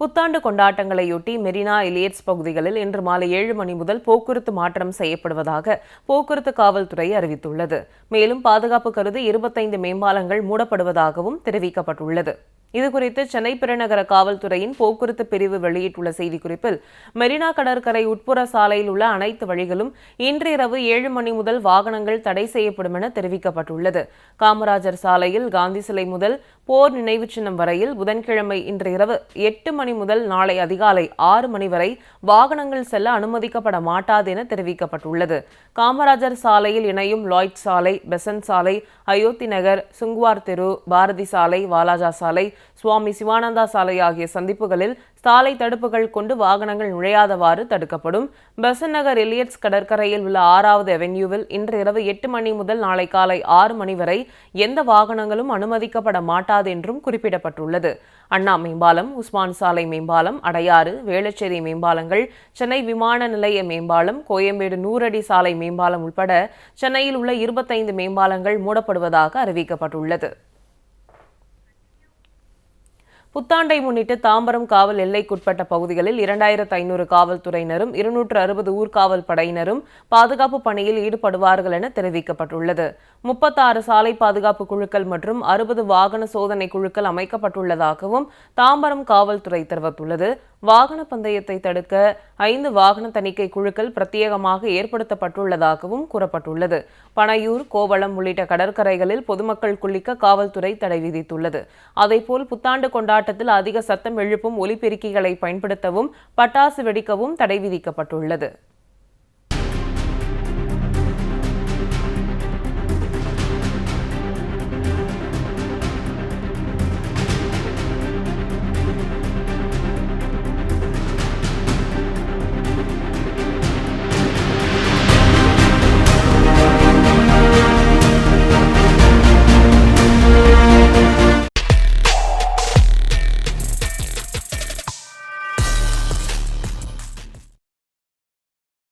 புத்தாண்டு கொண்டாட்டங்களையொட்டி மெரினா எலியட்ஸ் பகுதிகளில் இன்று மாலை 7 மணி முதல் போக்குவரத்து மாற்றம் செய்யப்படுவதாக போக்குவரத்து காவல்துறை அறிவித்துள்ளது. மேலும் பாதுகாப்பு கருதி 25 மேம்பாலங்கள் மூடப்படுவதாகவும் தெரிவிக்கப்பட்டுள்ளது. இதுகுறித்து சென்னை பெருநகர காவல்துறையின் போக்குவரத்து பிரிவு வெளியிட்டுள்ள செய்திக்குறிப்பில், மெரினா கடற்கரை உட்புற சாலையில் உள்ள அனைத்து வழிகளும் இன்று இரவு 7 மணி முதல் வாகனங்கள் தடை செய்யப்படும் என தெரிவிக்கப்பட்டுள்ளது. காமராஜர் சாலையில் காந்தி சிலை முதல் போர் நினைவு சின்னம் வரையில் புதன்கிழமை இன்று இரவு 8 மணி முதல் நாளை அதிகாலை 6 மணி வரை வாகனங்கள் செல்ல அனுமதிக்கப்பட மாட்டாது என தெரிவிக்கப்பட்டுள்ளது. காமராஜர் சாலையில் இணையும் லாய்ட் சாலை, பெசன்ட் சாலை, அயோத்தி நகர், சுங்குவார் தெரு, பாரதி சாலை, வாலாஜா சாலை, சுவாமி சிவானந்தா சாலை ஆகிய சந்திப்புகளில் சாலை தடுப்புகள் கொண்டு வாகனங்கள் நுழையாதவாறு தடுக்கப்படும். பெசன்ட் நகர் எலியட்ஸ் கடற்கரையில் உள்ள 6வது அவென்யூவில் இன்று இரவு 8 மணி முதல் நாளை காலை 6 மணி வரை எந்த வாகனங்களும் அனுமதிக்கப்பட மாட்டாது என்றும் குறிப்பிடப்பட்டுள்ளது. அண்ணா மேம்பாலம், உஸ்மான் சாலை மேம்பாலம், அடையாறு, வேளச்சேரி மேம்பாலங்கள், சென்னை விமான நிலைய மேம்பாலம், கோயம்பேடு 100 அடி சாலை மேம்பாலம் உட்பட சென்னையில் உள்ள 25 மேம்பாலங்கள் மூடப்படுவதாக அறிவிக்கப்பட்டுள்ளது. புத்தாண்டை முன்னிட்டு தாம்பரம் காவல் எல்லைக்குட்பட்ட பகுதிகளில் 2500 காவல்துறையினரும் 260 ஊர்காவல் படையினரும் பாதுகாப்பு பணியில் ஈடுபடுவார்கள் என தெரிவிக்கப்பட்டுள்ளது. 36 சாலை பாதுகாப்பு குழுக்கள் மற்றும் 60 வாகன சோதனை குழுக்கள் அமைக்கப்பட்டுள்ளதாகவும் தாம்பரம் காவல்துறை தெரிவித்துள்ளது. வாகன பந்தயத்தை தடுக்க 5 வாகன தணிக்கை குழுக்கள் பிரத்யேகமாக ஏற்படுத்தப்பட்டுள்ளதாகவும் கூறப்பட்டுள்ளது. பனையூர், கோவளம் உள்ளிட்ட கடற்கரைகளில் பொதுமக்கள் குளிக்க காவல்துறை தடை விதித்துள்ளது. அதேபோல் புத்தாண்டு கொண்டாட்டத்தில் அதிக சத்தம் எழுப்பும் ஒலிபெருக்கிகளை பயன்படுத்தவும், பட்டாசு வெடிக்கவும் தடை விதிக்கப்பட்டுள்ளது.